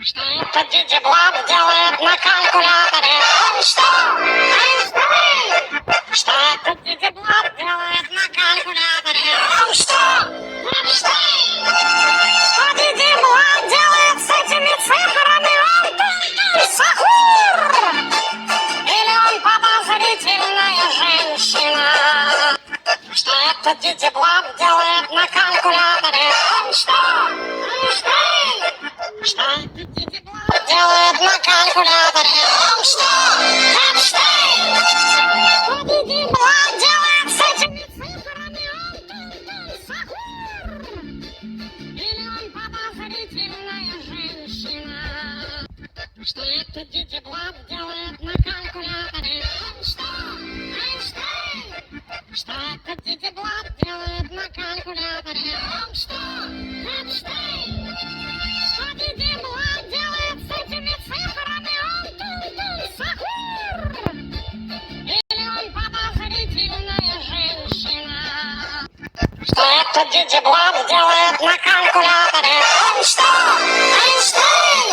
Что это Дидя Блаб делает на калькуляторе? Что? Эйнштейн! Что это Дидя Блаб делает на калькуляторе? Что? Эйнштейн! Что Дидя Блаб делает с этими цифрами? Он сахур! Или он подозрительная женщина? Что это Дидя Блаб делает на калькуляторе? Что? Эйнштейн! Что это Дидя Блаб делает на калькуляторе? Что? Эйнштейн! Что Дидя Блаб делает с этими цифрами? Он сахур! Или он подозрительная женщина? Что это Дидя Блаб делает на калькуляторе? Что? Эйнштейн! Что это Дидя Блаб делает на калькуляторе? Что? Эйнштейн! Что Дидя Блаб делает с этими цифрами? Он сахур! Или он подозрительная женщина? Что это Дидя Блаб делает на калькуляторе? Что? Эйнштейн!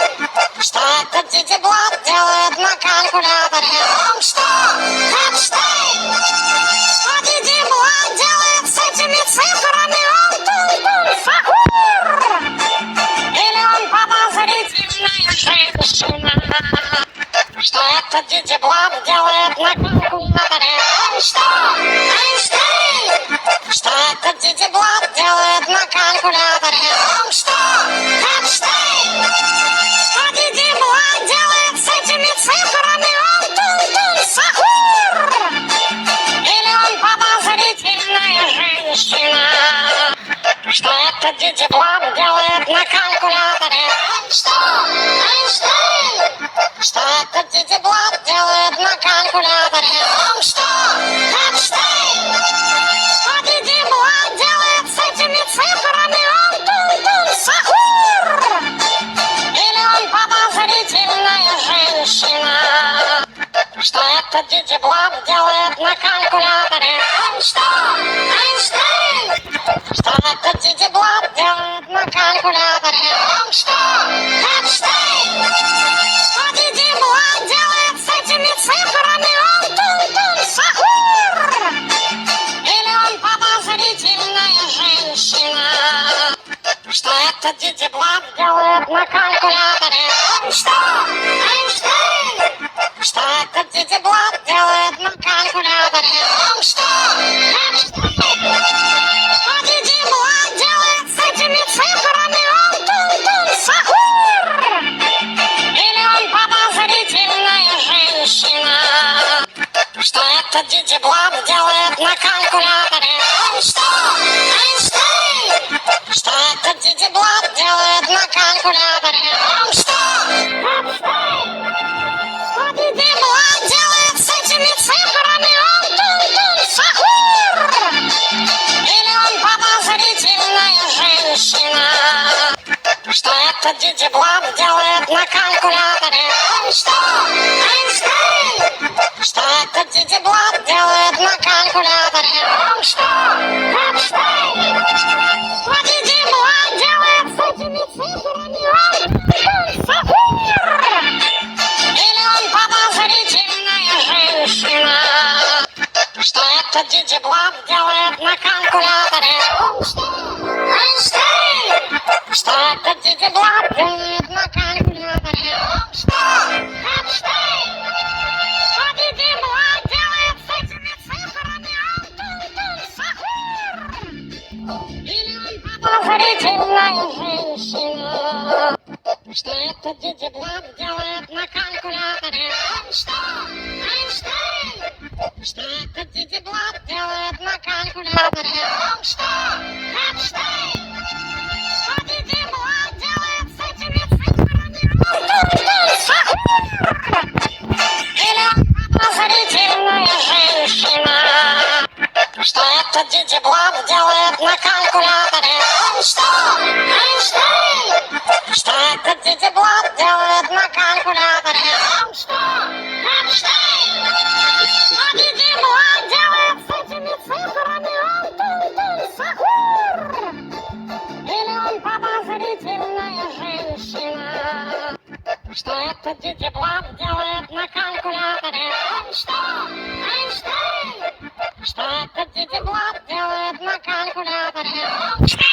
Что это Дидя Блаб делает на калькуляторе? Что? Эйнштейн! Что Дидя Блаб делает с этими цифрами? Он сахур! Или он подозрительная женщина? Что это Дидя Блаб делает на калькуляторе? Что? Эйнштейн! Что это Дидя Блаб делает на калькуляторе? Что? Эйнштейн! Что Дидя Блаб делает с этими цифрами? Он сахур! Или он подозрительная женщина? Что это Дидя Блаб делает на калькуляторе? Что? Эйнштейн! Что это Дидя Блаб делает на калькуляторе? Что? Эйнштейн! Что Дидя Блаб делает с этими цифрами? Он сахур! Или он подозрительная женщина? Что это Дидя Блаб делает на калькуляторе? Что? Эйнштейн! Что это Дидя Блаб делает на калькуляторе? Что? Эйнштейн! Что Дидя Блаб делает с этими цифрами? Он сахур! Или он подозрительная женщина? Что это Дидя Блаб делает на калькуляторе? Что? Эйнштейн! Что это Дидя Блаб делает на калькуляторе? Что? Эйнштейн! Что Дидя Блаб делает с этими цифрами? Он сахур! Или он подозрительная женщина? Что это Дидя Блаб делает на калькуляторе? Что? Эйнштейн! Что это Дидя Блаб делает на калькуляторе? Что? Эйнштейн! Что Дидя Блаб делает с этими цифрами? Он сахур! Или он подозрительная женщина? Что это Дидя Блаб делает на калькуляторе? Что? Эйнштейн! Что это Дидя Блаб делает на калькуляторе? Что? Эйнштейн! Что Дидя Блаб делает с этими цифрами? Он сахур! Или он подозрительная женщина? Что это Дидя Блаб делает на калькуляторе? Что? Эйнштейн! Что это Дидя Блаб делает на калькуляторе? Что? Эйнштейн! Что Дидя Блаб делает с этими цифрами? Он сахур! Или он подозрительная женщина? Что это Дидя Блаб делает на калькуляторе? Что? Эйнштейн! Что это Дидя Блаб делает на калькуляторе? Что? Эйнштейн! Что Дидя Блаб делает с этими цифрами? Он сахур! Или он подозрительная женщина? Что это Дидя Блаб делает на калькуляторе? Что? Эйнштейн! Что это Дидя Блаб делает на калькуляторе? Что? Эйнштейн! Что Дидя Блаб делает с этими цифрами? Он сахур! Или он подозрительная женщина? Что этот Дидзи Блаб делает на калькуляторе? Эйнштейн! Что этот Дидзи Блаб делает на калькуляторе?